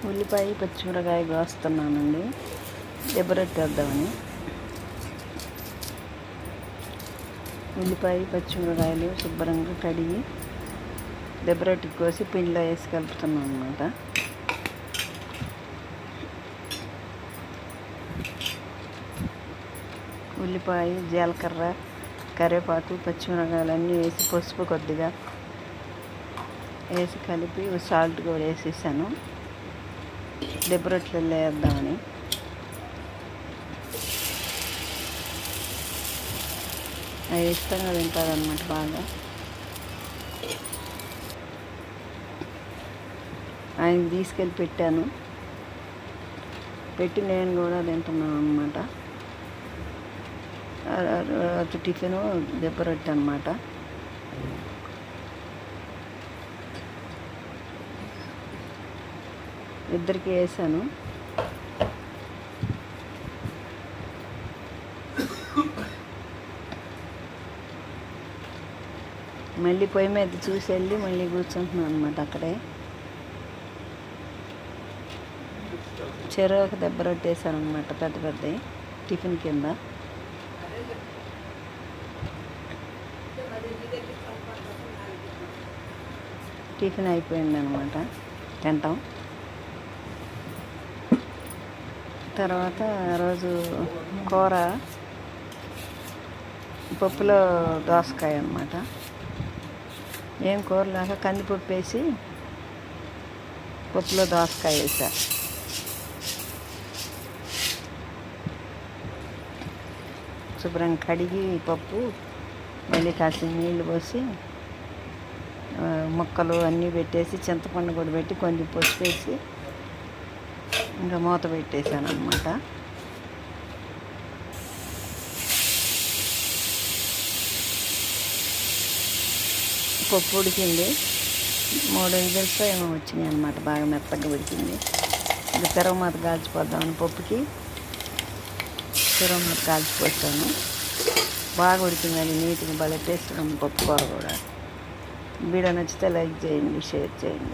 ఉల్లిపాయ పచ్చిమిరకాయ కోస్తున్నానండి దెబ్బరొట్టేద్దామని. ఉల్లిపాయ పచ్చిమిరకాయలు శుభ్రంగా కడిగి దెబ్బరొట్టికి కోసి పిండిలో వేసి కలుపుతున్నాను అన్నమాట. ఉల్లిపాయ, జీలకర్ర, కరివేపాకు, పచ్చిమిరకాయలు అన్నీ వేసి పసుపు కొద్దిగా వేసి కలిపి సాల్ట్ కూడా వేసేసాను దెబ్బరొట్టెలు వేద్దామని. అవి ఇష్టంగా తింటారనమాట బాగా. ఆయన తీసుకెళ్ళి పెట్టాను, పెట్టి నేను కూడా తింటున్నాను అనమాట. అది టిఫిను దెబ్బరొట్టె అనమాట. ఇద్దరికి వేసాను. మళ్ళీ పొయ్యి మీద చూసి వెళ్ళి మళ్ళీ కూర్చుంటున్నాను అనమాట అక్కడే. చెరువు దెబ్బరొట్టె వేసాను అనమాట, పెద్ద పెద్దవి టిఫిన్ కింద. టిఫిన్ అయిపోయింది అనమాట తింటాం. తర్వాత రోజు కూర పప్పులో దోసకాయ అన్నమాట. ఏం కూర లేక కందిపప్పు వేసి పప్పులో దోసకాయ వేసా. శుభ్రంగా కడిగి పప్పు మళ్ళీ కాసిన నీళ్ళు పోసి ముక్కలు అన్నీ పెట్టేసి చింతపండు కూడా పెట్టి కొంచెం పసుపు వేసి ఇంకా మూత పెట్టేశాను అన్నమాట. పప్పు ఉడికింది, 3 విజిల్స్తో ఏమో వచ్చినాయి అన్నమాట. బాగా మెత్తగా ఉడికింది. ఇంకా తిరగమాత కాల్చిపోద్దామని పప్పుకి తిరగమాత కాల్చిపోతాను. బాగా ఉడికింది, అది నీట్గా భలే టేస్ట్ ఉంది పప్పు కూర కూడా. వీడియో నచ్చితే లైక్ చేయండి, షేర్ చేయండి.